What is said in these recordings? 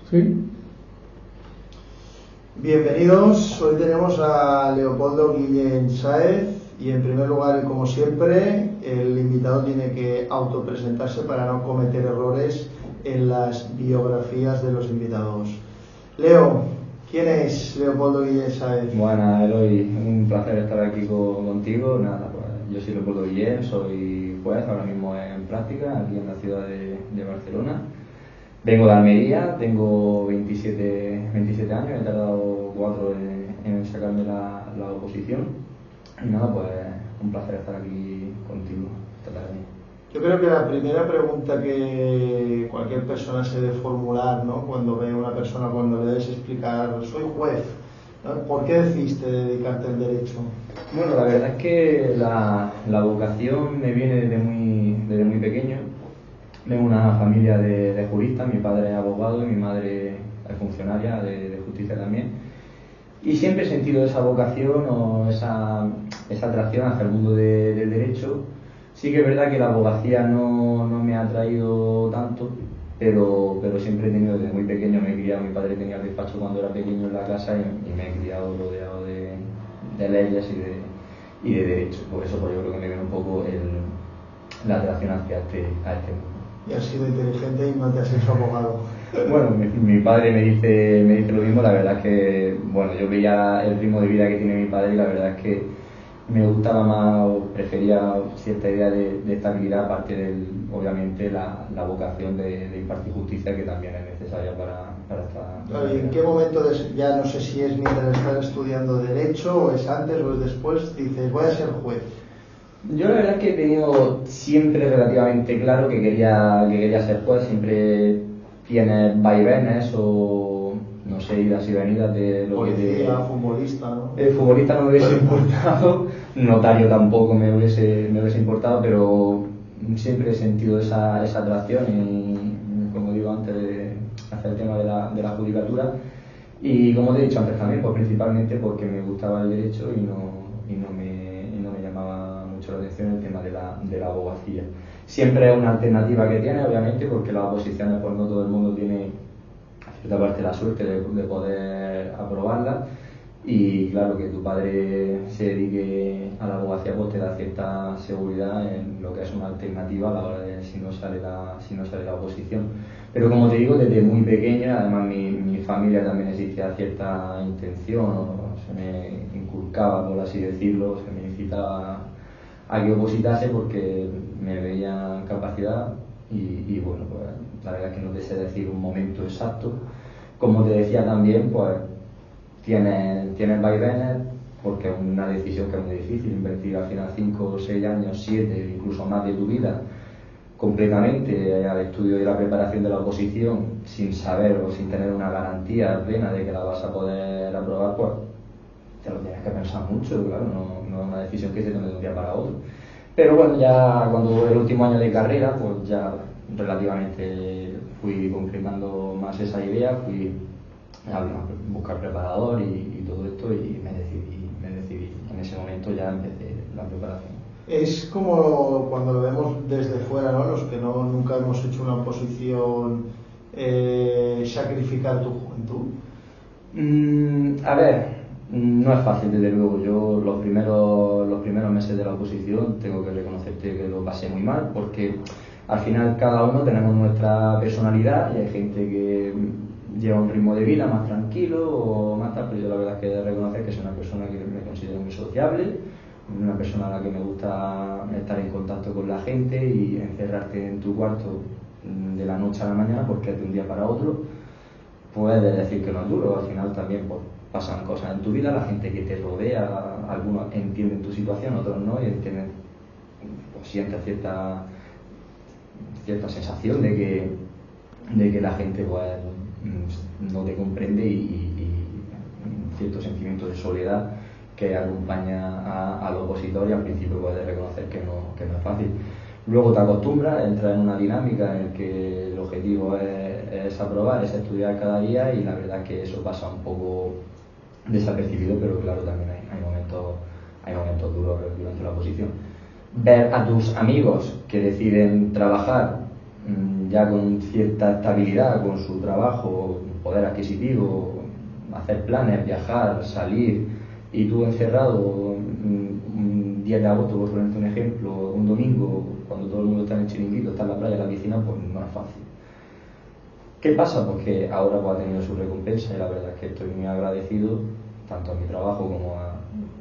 Sí. Bienvenidos, hoy tenemos a Leopoldo Guillén Sáez y en primer lugar y como siempre el invitado tiene que autopresentarse para no cometer errores en las biografías de los invitados. Leo, ¿quién es Leopoldo Guillén Sáez? Bueno, Eloy, un placer estar aquí contigo. Nada, pues yo soy Leopoldo Guillén, soy juez ahora mismo en práctica aquí en la ciudad de Barcelona. Vengo de Almería, tengo 27 años, he tardado 4 en sacarme la oposición. Y nada, pues un placer estar aquí contigo esta tarde. Yo creo que la primera pregunta que cualquier persona se debe formular, ¿no? Cuando ve a una persona, cuando le debes explicar, soy juez, ¿no? ¿Por qué decidiste dedicarte al derecho? Bueno, la verdad es que la vocación me viene desde muy pequeño. Vengo de una familia de juristas, mi padre es abogado y mi madre es funcionaria de justicia también. Y siempre he sentido esa vocación o esa atracción hacia el mundo del derecho. Sí que es verdad que la abogacía no me ha atraído tanto, pero siempre he tenido desde muy pequeño, me he criado, mi padre tenía el despacho cuando era pequeño en la casa y me he criado rodeado de leyes y de derecho. Por eso pues yo creo que me viene un poco la atracción hacia este mundo. Y has sido inteligente y no te has hecho abogado. Bueno, mi padre me dice lo mismo. La verdad es que, bueno, yo veía el ritmo de vida que tiene mi padre y la verdad es que me gustaba más o prefería cierta idea de estabilidad, aparte de, obviamente, la vocación de impartir justicia, que también es necesaria para esta... ¿Y en qué momento, ya no sé si es mientras estás estudiando Derecho, o es antes o es después, dices, voy a ser juez? Yo la verdad es que he tenido siempre relativamente claro que quería ser juez. Siempre tienes vaivenes o, no sé, idas y venidas de lo policía, futbolista, ¿no? Futbolista no me hubiese importado, notario tampoco me hubiese importado, pero siempre he sentido esa atracción y, como digo antes, hacia el tema de la judicatura. Y como te he dicho antes también, pues principalmente porque me gustaba el derecho y no me llamaba mucho la atención el tema de la abogacía. Siempre es una alternativa que tiene, obviamente, porque las oposiciones, pues no todo el mundo tiene a cierta parte la suerte de poder aprobarlas, y claro, que tu padre se dedique a la abogacía pues te da cierta seguridad en lo que es una alternativa a la hora de si no sale la oposición. Pero como te digo, desde muy pequeña, además mi familia también existía cierta intención, o se me inculcaba, por así decirlo, se me incitaba a que opositase porque me veían capacidad y bueno, pues la verdad es que no te sé decir un momento exacto. Como te decía también, pues tienes vaivenes, porque es una decisión que es muy difícil, invertir al final 5 o 6 años, 7, incluso más de tu vida completamente al estudio y la preparación de la oposición sin saber o sin tener una garantía plena de que la vas a poder aprobar, pues te lo tienes que pensar mucho, claro, no es una decisión que se tome de un día para otro. Pero bueno, ya cuando el último año de carrera, pues ya relativamente fui concretando más esa idea, fui a buscar preparador y todo esto, y me decidí. En ese momento ya empecé la preparación. Es como cuando lo vemos desde fuera, ¿no? Los que nunca hemos hecho una oposición, sacrificar tu juventud. A ver, no es fácil, desde luego. Yo los primeros meses de la oposición tengo que reconocerte que lo pasé muy mal, porque al final cada uno tenemos nuestra personalidad y hay gente que lleva un ritmo de vida más tranquilo o más tal, pero yo la verdad es que he de reconocer que soy una persona que me considero muy sociable, una persona a la que me gusta estar en contacto con la gente, y encerrarte en tu cuarto de la noche a la mañana porque es de un día para otro, puedes decir que no es duro. Al final también pues, pasan cosas en tu vida, la gente que te rodea, algunos entienden tu situación, otros no, y entienden, pues, sientes cierta sensación de que la gente pues, no te comprende y cierto sentimiento de soledad que acompaña al opositor, y al principio puedes reconocer que no es fácil. Luego te acostumbras, entras en una dinámica en la que el objetivo es aprobar, es estudiar cada día, y la verdad es que eso pasa un poco desapercibido, pero claro, también hay momentos duros durante la oposición. Ver a tus amigos que deciden trabajar ya con cierta estabilidad, con su trabajo, poder adquisitivo, hacer planes, viajar, salir, y tú encerrado un 10 de agosto, por ponerte un ejemplo, un domingo, cuando todo el mundo está en el chiringuito, está en la playa, en la piscina, pues no es fácil. ¿Qué pasa? Pues que ahora pues, ha tenido su recompensa, y la verdad es que estoy muy agradecido tanto a mi trabajo como a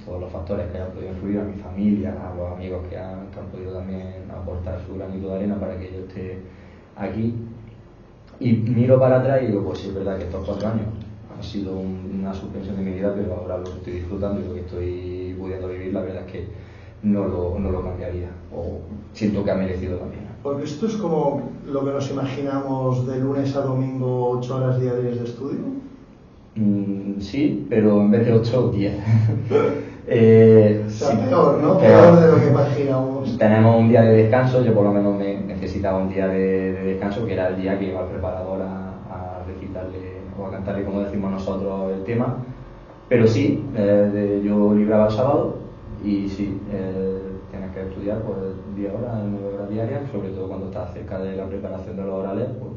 todos los factores que hayan podido influir, a mi familia, a los amigos que han podido también aportar su granito de arena para que yo esté aquí. Y miro para atrás y digo, pues sí, es verdad que estos 4 años ha sido una suspensión de mi vida, pero ahora lo estoy disfrutando y lo que estoy pudiendo vivir, la verdad es que no lo cambiaría, o siento que ha merecido la pena. Porque esto es como lo que nos imaginamos de lunes a domingo, 8 horas diarias de estudio. Sí, pero en vez de 8, 10. O sea, sí, peor, ¿no? Peor de lo que imaginamos. Tenemos un día de descanso, yo por lo menos me necesitaba un día de descanso, que era el día que iba al preparador a recitarle o a cantarle, como decimos nosotros, el tema. Pero sí, yo libraba el sábado y sí, tienes que estudiar por 10 horas, 9 horas diarias, sobre todo cuando estás cerca de la preparación de los orales, pues,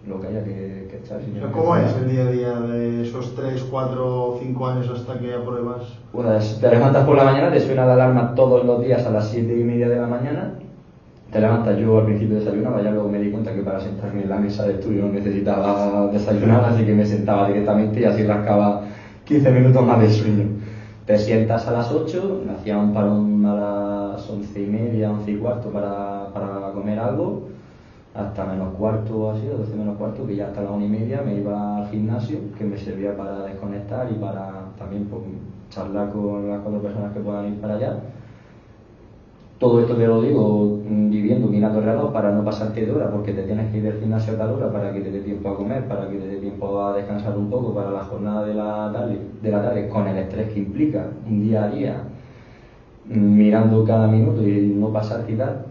lo que haya que echar. ¿Cómo es el día a día de esos 3, 4, 5 años hasta que apruebas? Pues te levantas por la mañana, te suena la alarma todos los días a las 7:30 de la mañana. Te levantas, yo al principio desayunaba, ya luego me di cuenta que para sentarme en la mesa de estudio no necesitaba desayunar, así que me sentaba directamente y así rascaba 15 minutos más de sueño. Te sientas a las 8, me hacía un parón a las 11:30, 11:15 para comer algo, hasta menos cuarto así, 12 menos cuarto, que ya hasta las 1:30 me iba al gimnasio, que me servía para desconectar y para también pues, charlar con las 4 personas que puedan ir para allá. Todo esto te lo digo viviendo, mirando el reloj para no pasarte de hora, porque te tienes que ir del gimnasio a tal hora para que te dé tiempo a comer, para que te dé tiempo a descansar un poco para la jornada de la tarde, con el estrés que implica un día a día, mirando cada minuto y no pasarte y tal.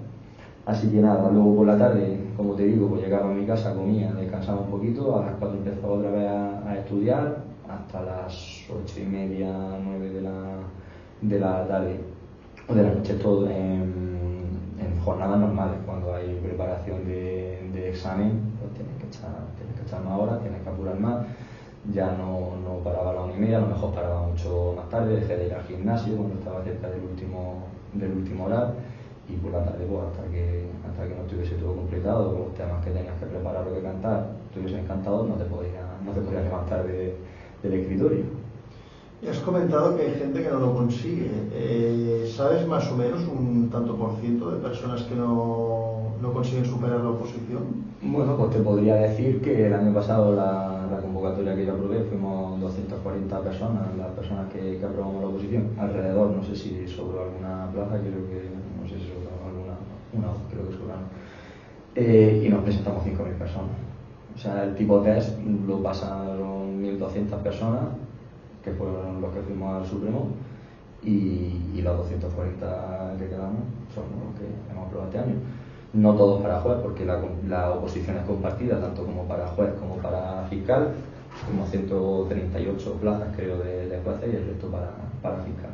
Así que nada, luego por la tarde, como te digo, pues llegaba a mi casa, comía, descansaba un poquito, a las 4 empezaba otra vez a estudiar, hasta las 8:30, 9 de la tarde o de la noche, todo en jornadas normales. Cuando hay preparación de examen, pues tienes que echar más horas, tienes que apurar más. Ya no paraba a la 1:30, a lo mejor paraba mucho más tarde, dejé de ir al gimnasio cuando estaba cerca del último horario, y por la tarde pues hasta que no estuviese todo completado, con los temas que tenías que preparar o que cantar, estuviesen cantados, no te podías levantar del escritorio. Y has comentado que hay gente que no lo consigue. ¿Sabes más o menos un tanto por ciento de personas que no consiguen superar la oposición? Bueno, pues te podría decir que el año pasado la convocatoria que yo aprobé fuimos 240 personas, las personas que aprobamos la oposición, alrededor, no sé si sobró alguna plaza, no sé si sobró una creo que sobraron, y nos presentamos 5.000 personas. O sea, el tipo test lo pasaron 1.200 personas, que fueron los que fuimos al Supremo, y los 240 que quedamos son los que hemos aprobado este año. No todos para juez, porque la oposición es compartida, tanto como para juez como para fiscal, como 138 plazas creo de jueces y el resto para fiscal.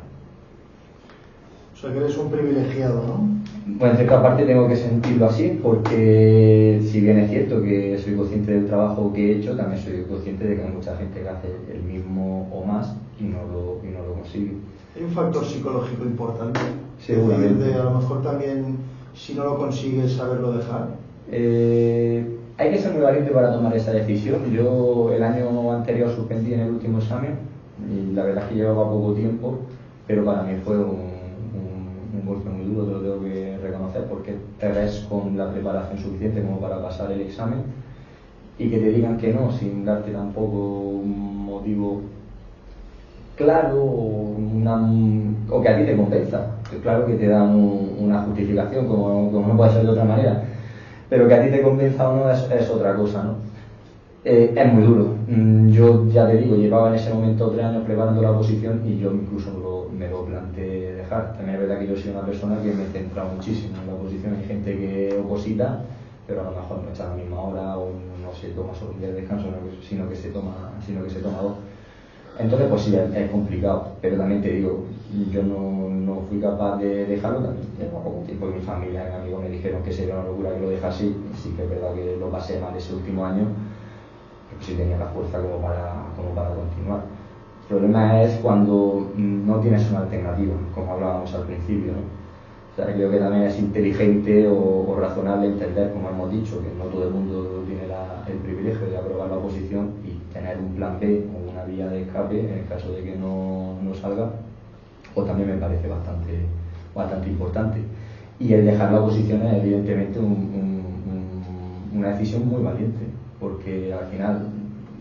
O sea que eres un privilegiado, ¿no? Pues en cierta parte tengo que sentirlo así, porque si bien es cierto que soy consciente del trabajo que he hecho, también soy consciente de que hay mucha gente que hace el mismo o más y no lo consigue. Hay un factor psicológico importante. Seguramente. A lo mejor también, si no lo consigues, saberlo dejar. Hay que ser muy valiente para tomar esa decisión. Yo el año anterior suspendí en el último examen y la verdad es que llevaba poco tiempo, pero para mí fue un golpe muy duro, te lo tengo que reconocer, porque te ves con la preparación suficiente como para pasar el examen y que te digan que no sin darte tampoco un motivo claro o que a ti te convenza. Claro que te dan una justificación como no puede ser de otra manera, pero que a ti te convenza o no es otra cosa, ¿no? Es muy duro. Yo ya te digo, llevaba en ese momento 3 años preparando la oposición y yo incluso me lo planteé dejar. También es verdad que yo soy una persona que me centra muchísimo en la oposición. Hay gente que oposita, pero a lo mejor no echa la misma hora o no se toma solo un día de descanso, sino que se toma 2. Entonces, pues sí, es complicado, pero también te digo, yo no fui capaz de dejarlo, también llevo poco tiempo y mi familia y mis amigos me dijeron que sería una locura que lo dejase, y sí que es verdad que lo pasé mal ese último año, pero sí tenía la fuerza como para continuar. El problema es cuando no tienes una alternativa, como hablábamos al principio, ¿no? O sea, creo que también es inteligente o razonable entender, como hemos dicho, que no todo el mundo tiene el privilegio de aprobar la oposición y tener un plan B o una vía de escape en el caso de que no salga, pues también me parece bastante importante. Y el dejar la oposición es evidentemente una decisión muy valiente, porque al final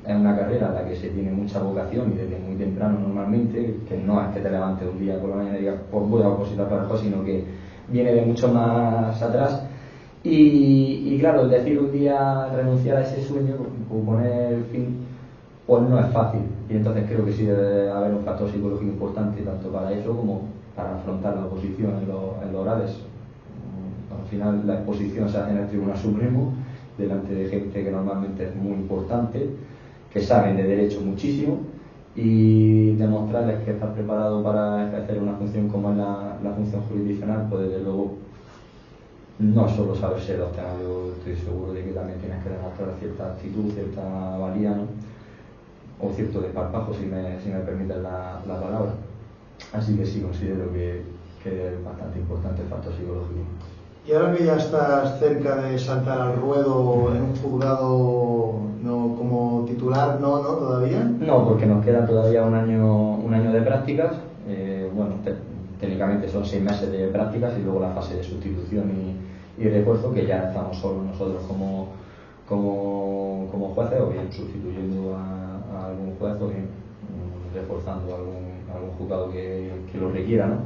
es una carrera en la que se tiene mucha vocación y desde muy temprano normalmente, que no es que te levantes un día por la mañana y digas pues voy a opositar para algo, sino que viene de mucho más atrás. Y claro, el decir un día renunciar a ese sueño o poner fin, pues no es fácil. Y entonces creo que sí debe haber un factor psicológico importante tanto para eso como para afrontar la oposición en los orales. Al final la exposición se hace en el Tribunal Supremo delante de gente que normalmente es muy importante, que saben de derecho muchísimo, y demostrarles que estás preparado para ejercer una función como es la función jurisdiccional, pues desde luego no solo sabes ser doctorado, yo estoy seguro de que también tienes que demostrar cierta actitud, cierta valía, ¿no? O cierto desparpajo, si me permites la palabra. Así que sí, considero que es bastante importante el factor psicológico. Y ahora que ya estás cerca de saltar al ruedo en un juzgado, no como titular, no todavía. No, porque nos queda todavía un año de prácticas. Bueno, técnicamente son 6 meses de prácticas y luego la fase de sustitución y refuerzo, que ya estamos solo nosotros como jueces, o bien sustituyendo a algún juez, o bien reforzando algún juzgado que lo requiera, ¿no?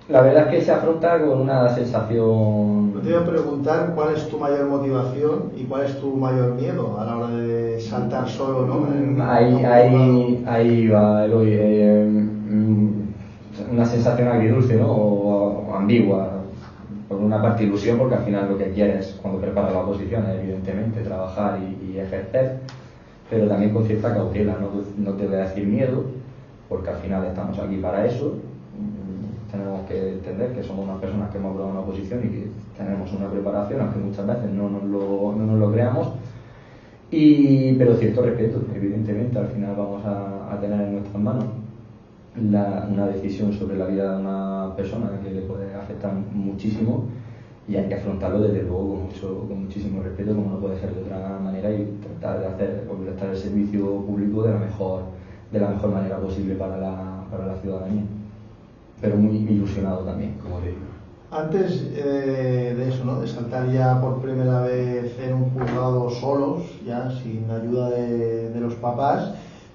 La verdad es que se afronta con una sensación... Te voy a preguntar cuál es tu mayor motivación y cuál es tu mayor miedo a la hora de saltar solo, ¿no? Ahí va, Eloy. Una sensación agridulce, ¿no? O ambigua. Por una parte ilusión, porque al final lo que quieres cuando preparas la oposición es evidentemente trabajar y ejercer, pero también con cierta cautela, no te voy a decir miedo, porque al final estamos aquí para eso. Tenemos que entender que somos unas personas que hemos aprobado una oposición y que tenemos una preparación, aunque muchas veces no nos lo creamos, pero cierto respeto, evidentemente. Al final vamos a tener en nuestras manos una decisión sobre la vida de una persona que le puede afectar muchísimo, y hay que afrontarlo desde luego con muchísimo respeto, como no puede ser de otra manera, y tratar de prestar el servicio público de la mejor manera posible para la ciudadanía. Pero muy ilusionado también, como te digo. Antes de eso, ¿no? De saltar ya por primera vez en un juzgado solos, ya sin ayuda de los papás,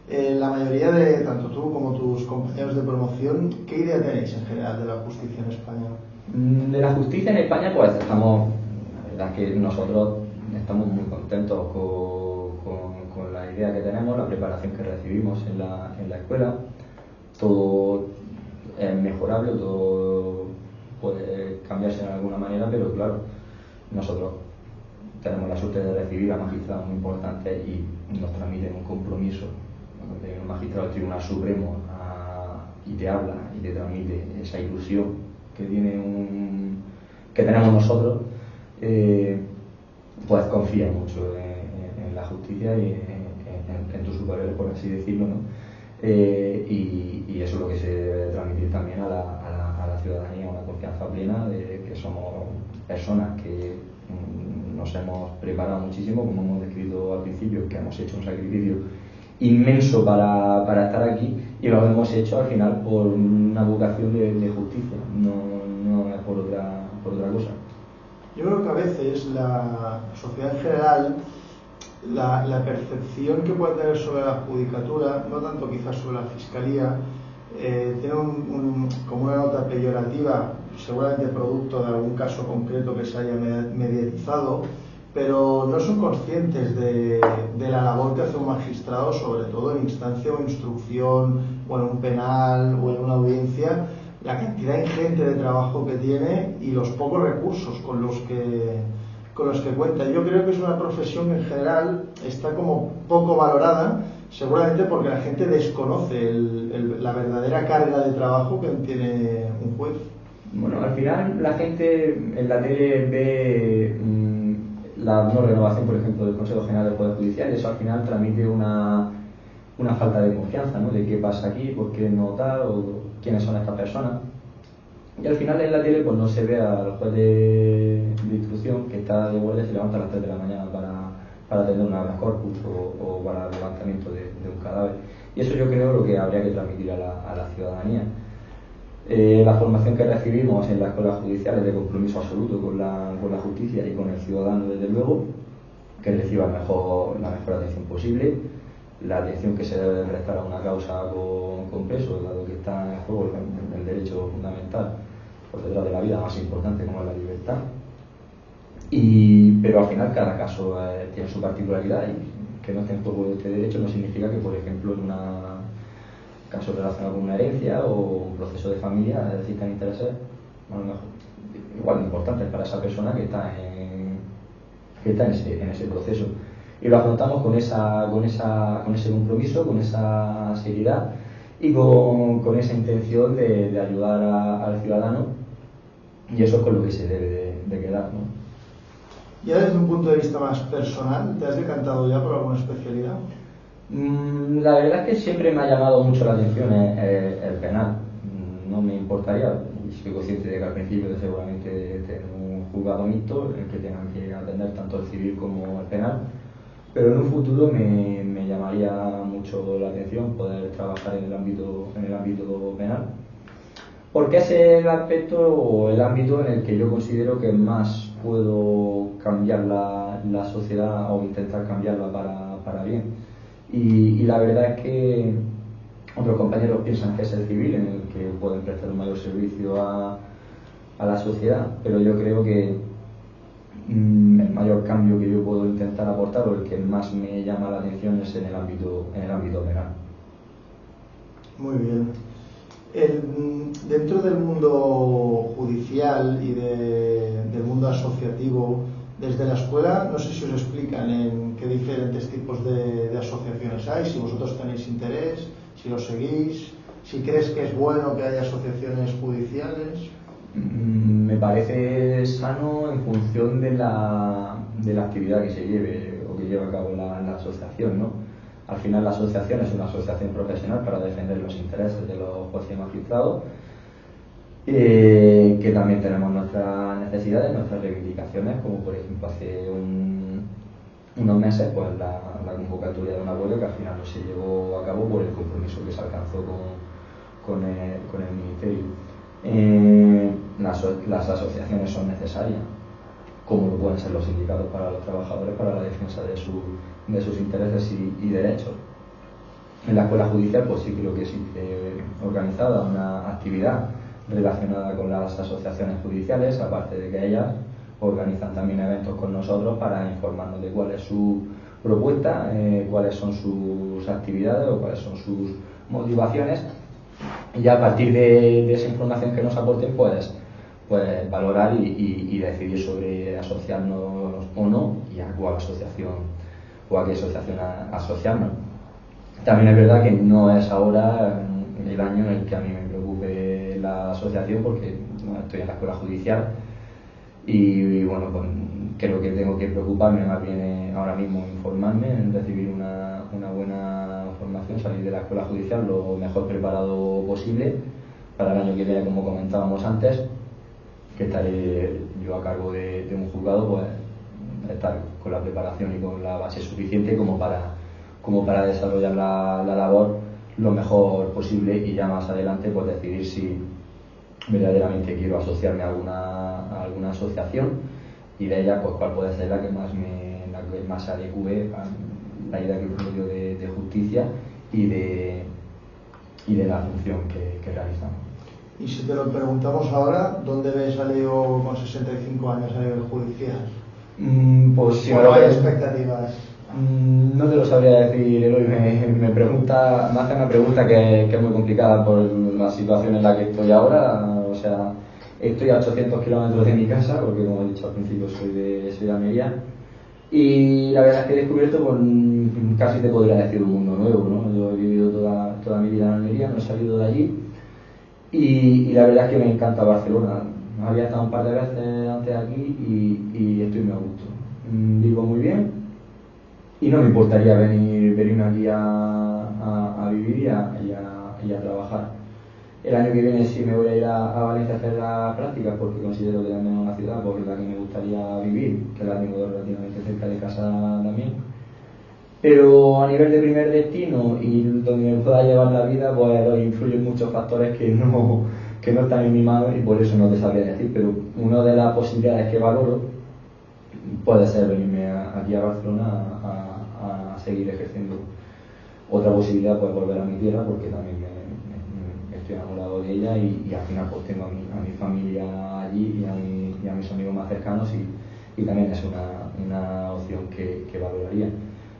la mayoría de, tanto tú como tus compañeros de promoción, ¿qué idea tenéis en general de la justicia en España? De la justicia en España, pues estamos, la verdad es que nosotros estamos muy contentos con la idea que tenemos, la preparación que recibimos en la escuela. Todo es mejorable, todo puede cambiarse de alguna manera, pero claro, nosotros tenemos la suerte de recibir a magistrados muy importantes y nos transmiten un compromiso. Cuando viene un magistrado del Tribunal Supremo y te habla y te transmite esa ilusión que tenemos nosotros, pues confía mucho en la justicia y en tus superiores, por así decirlo, ¿no? Y eso es lo que se debe transmitir también a la ciudadanía, una confianza plena de que somos personas que nos hemos preparado muchísimo, como hemos descrito al principio, que hemos hecho un sacrificio inmenso para estar aquí, y lo hemos hecho al final por una vocación de justicia, no es por otra cosa. Yo creo que a veces la sociedad en general, la percepción que puede tener sobre la judicatura, no tanto quizás sobre la fiscalía, tiene como una nota peyorativa, seguramente producto de algún caso concreto que se haya mediatizado, pero no son conscientes de la labor que hace un magistrado, sobre todo en instancia o instrucción, o en un penal o en una audiencia, la cantidad ingente de trabajo que tiene y los pocos recursos con los con los que cuenta. Yo creo que es una profesión que en general está como poco valorada, seguramente porque la gente desconoce la verdadera carga de trabajo que tiene un juez. Bueno, al final la gente en la tele ve la no renovación, por ejemplo, del Consejo General del Poder Judicial, y eso al final transmite una falta de confianza, ¿no? De qué pasa aquí, por qué no tal, o quiénes son estas personas. Y al final en la tele pues no se ve al juez de instrucción que está de guardia y se levanta a las 3 de la mañana para atender un habeas corpus o para el levantamiento de un cadáver. Y eso yo creo lo que habría que transmitir a la ciudadanía. La formación que recibimos en la escuela judicial es de compromiso absoluto con la justicia y con el ciudadano, desde luego, que reciba la mejor atención posible, la atención que se debe prestar a una causa con peso, dado que está en juego el derecho fundamental por detrás de la vida más importante, como es la libertad. Pero al final cada caso tiene su particularidad, y que no esté en juego este derecho no significa que, por ejemplo, en un caso relacionado con una herencia o un proceso de familia existan intereses a lo mejor igual importantes para esa persona que está en ese proceso. Y lo afrontamos con ese compromiso, con esa seriedad y con esa intención de ayudar al ciudadano, y eso es con lo que se debe de quedar, ¿no? Ya desde un punto de vista más personal, ¿te has decantado ya por alguna especialidad? La verdad es que siempre me ha llamado mucho la atención el penal. No me importaría, soy consciente de que al principio seguramente tener un juzgado mixto en el que tengan que atender tanto el civil como el penal, pero en un futuro me llamaría mucho la atención poder trabajar en el ámbito penal, porque es el aspecto o el ámbito en el que yo considero que más puedo cambiar la sociedad o intentar cambiarla para bien. Y la verdad es que otros compañeros piensan que es el civil en el que pueden prestar un mayor servicio a la sociedad, pero yo creo que el mayor cambio que yo puedo intentar aportar, o el que más me llama la atención, es en el ámbito penal. Muy bien. Dentro del mundo judicial y del mundo asociativo, desde la escuela, no sé si os explican en qué diferentes tipos de asociaciones hay, si vosotros tenéis interés, si lo seguís, si crees que es bueno que haya asociaciones judiciales. Me parece sano en función de la actividad que se lleve o que lleve a cabo la asociación, ¿no? Al final la asociación es una asociación profesional para defender los intereses de los jueces y magistrados, que también tenemos nuestras necesidades, nuestras reivindicaciones, como por ejemplo hace unos meses pues la convocatoria de una huelga que al final no se llevó a cabo por el compromiso que se alcanzó con el Ministerio. Las asociaciones son necesarias, como lo pueden ser los sindicatos para los trabajadores, para la defensa de sus intereses y derechos. En la escuela judicial pues sí creo que existe organizada una actividad relacionada con las asociaciones judiciales, aparte de que ellas organizan también eventos con nosotros para informarnos de cuál es su propuesta, cuáles son sus actividades o cuáles son sus motivaciones, y ya a partir de esa información que nos aporten pues valorar y decidir sobre asociarnos o no, y a cuál asociación o a qué asociación asociarnos. También es verdad que no es ahora el año en el que a mí me preocupe la asociación, porque estoy en la escuela judicial y bueno, pues creo que tengo que preocuparme más bien ahora mismo, informarme, en recibir una buena formación, salir de la escuela judicial lo mejor preparado posible para el año que viene, como comentábamos antes, que estaré yo a cargo de un juzgado, pues estar con la preparación y con la base suficiente como para desarrollar la labor lo mejor posible, y ya más adelante pues decidir si verdaderamente quiero asociarme a alguna asociación, y de ella pues cuál puede ser la que más se adecue a la idea que tengo yo de justicia y de la función que realizamos. Y si te lo preguntamos ahora, ¿dónde ves a Leo con 65 años a nivel judicial? Pues si ¿O no hay expectativas? No te lo sabría decir, Eloy. Me hace una pregunta que es muy complicada por la situación en la que estoy ahora. O sea, Estoy a 800 kilómetros de mi casa, porque como he dicho al principio soy de Almería. Y la verdad es que he descubierto, pues, casi te podría decir un mundo nuevo, ¿no? Yo he vivido toda mi vida en Almería, no he salido de allí. Y la verdad es que me encanta Barcelona. Había estado un par de veces antes aquí y estoy muy a gusto. Vivo muy bien y no me importaría venirme aquí a vivir y a trabajar. El año que viene sí me voy a ir a Valencia a hacer las prácticas porque considero que también es una ciudad por la que me gustaría vivir, que la tengo relativamente cerca de casa también. Pero a nivel de primer destino y donde me pueda llevar la vida, pues influyen muchos factores que no están en mi mano y por eso no te sabría decir, pero una de las posibilidades que valoro puede ser venirme aquí a Barcelona a seguir ejerciendo. Otra posibilidad pues volver a mi tierra porque también estoy enamorado de ella y al final pues tengo a mi familia allí y a mis amigos más cercanos y también es una opción que valoraría.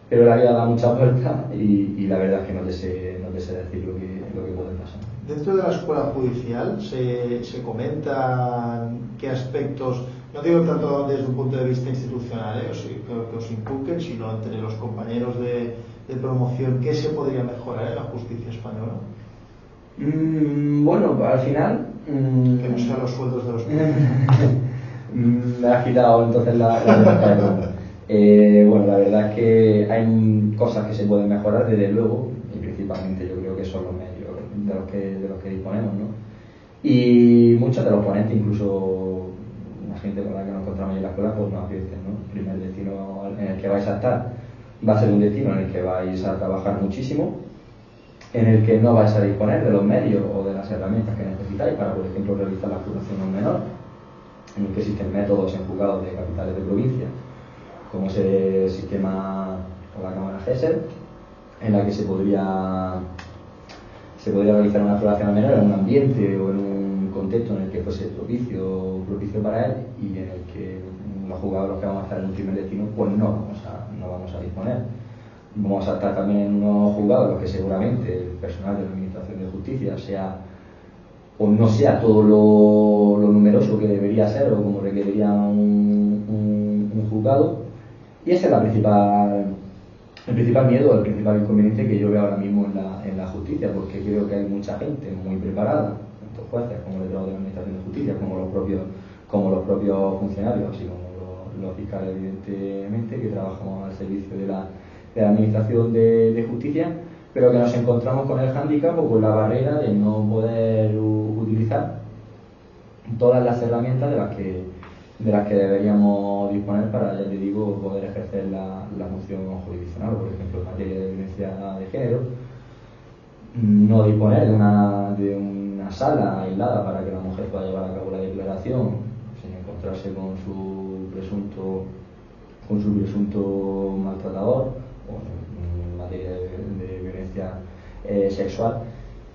Pero la vida da muchas vueltas y la verdad es que no te sé decir lo que puede pasar. Dentro de la escuela judicial se comentan qué aspectos, no digo tanto desde un punto de vista institucional, que os inculquen, sino entre los compañeros de promoción, ¿qué se podría mejorar en la justicia española? Bueno, al final... que no sean los sueldos de los me has quitado entonces la pregunta. Bueno, la verdad es que hay cosas que se pueden mejorar, desde luego, y principalmente yo creo que son los medios de los que disponemos, ¿no? Y muchos de los ponentes, incluso la gente con la que nos encontramos en la escuela, pues nos advierten, ¿no? El primer destino en el que vais a estar va a ser un destino en el que vais a trabajar muchísimo, en el que no vais a disponer de los medios o de las herramientas que necesitáis para, por ejemplo, realizar la acusación a un menor, en el que existen métodos en juzgados de capitales de provincia, como es el sistema o la cámara GESEL, en la que se podría realizar una exploración al menor en un ambiente o en un contexto en el que fuese propicio para él y en el que los juzgados que vamos a estar en un primer destino pues no vamos a disponer. Vamos a estar también en unos juzgados en los que seguramente el personal de la Administración de Justicia sea o no sea todo lo numeroso que debería ser o como requeriría un juzgado, y ese es el principal miedo, el principal inconveniente que yo veo ahora mismo en la justicia, porque creo que hay mucha gente muy preparada, tanto jueces como letrados de la Administración de Justicia, como los propios funcionarios, así como los fiscales, evidentemente, que trabajamos al servicio de la Administración de Justicia, pero que nos encontramos con el hándicap o con la barrera de no poder utilizar todas las herramientas de las que deberíamos disponer para, ya te digo, poder ejercer la función jurisdiccional. Por ejemplo, en materia de violencia de género, no disponer de una sala aislada para que la mujer pueda llevar a cabo la declaración sin encontrarse con su presunto maltratador, o en materia de violencia sexual.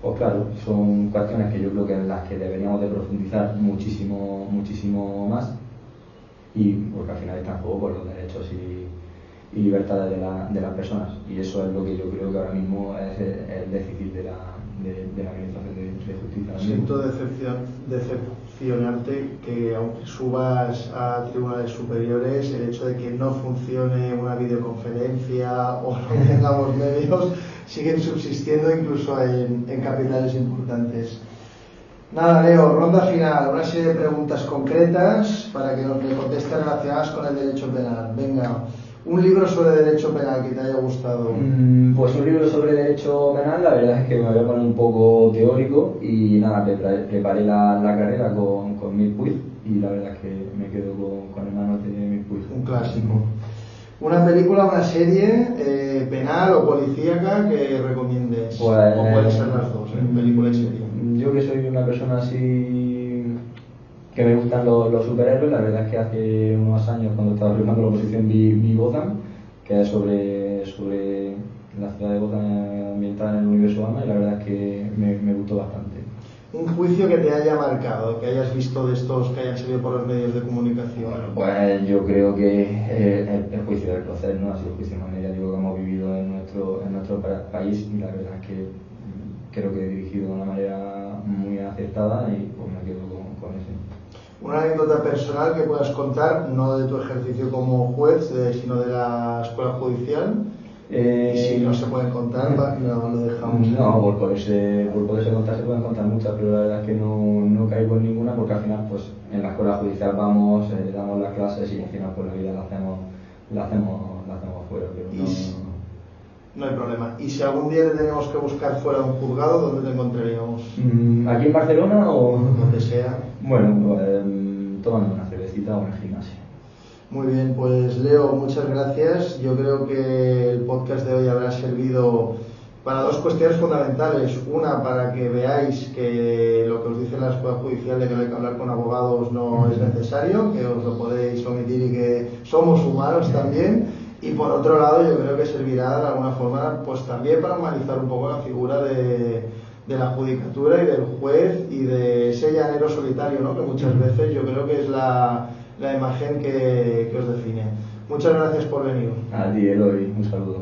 Pues claro, son cuestiones que yo creo que en las que deberíamos de profundizar muchísimo más, y porque al final están en juego por los derechos y libertades de las personas, y eso es lo que yo creo que ahora mismo es el déficit de la Administración de Justicia. Siento decepcionante que aunque subas a tribunales superiores, el hecho de que no funcione una videoconferencia o no tengamos medios siguen subsistiendo incluso en capitales importantes. Nada, Leo, ronda final, una serie de preguntas concretas para que nos contestes relacionadas con el derecho penal. Venga, un libro sobre derecho penal que te haya gustado. Pues un libro sobre derecho penal, la verdad es que me voy a poner un poco teórico y nada, preparé la carrera con Mir Puig y la verdad es que me quedo con Hermanos de Mir Puig. Un clásico. ¿Una película, una serie penal o policíaca que recomiendes? Pues, o pueden ser las dos, película y serie. Yo que soy una persona así que me gustan los superhéroes, la verdad es que hace unos años cuando estaba firmando la oposición vi Gotham, que es sobre la ciudad de Gotham ambientada en el universo Batman, y la verdad es que me gustó bastante. Un juicio que te haya marcado, que hayas visto de estos que hayan salido por los medios de comunicación. Bueno, pues yo creo que el juicio del proceso no ha sido el juicio más mediático que hemos vivido en nuestro país, y la verdad es que creo que he dirigido de una manera muy acertada y pues me quedo con ese. Una anécdota personal que puedas contar, no de tu ejercicio como juez, sino de la escuela judicial. Y si no se pueden contar, no lo dejamos. No, por poderse contar se pueden contar muchas, pero la verdad es que no caigo en ninguna porque al final pues en la escuela judicial vamos, damos las clases y al final pues la vida la hacemos fuera, pero no hay problema. ¿Y si algún día te tenemos que buscar fuera de un juzgado, dónde te encontraríamos? ¿Aquí en Barcelona o...? Donde sea. Bueno, pues tomando una cervecita o en el gimnasio. Muy bien, pues Leo, muchas gracias. Yo creo que el podcast de hoy habrá servido para dos cuestiones fundamentales. Una, para que veáis que lo que os dice la escuela judicial de que no hay que hablar con abogados no es necesario, que os lo podéis omitir y que somos humanos también. Y por otro lado, yo creo que servirá de alguna forma pues también para humanizar un poco la figura de la judicatura y del juez y de ese llanero solitario, ¿no? Que muchas veces yo creo que es la imagen que os define. Muchas gracias por venir. A ti, Eloy, un saludo.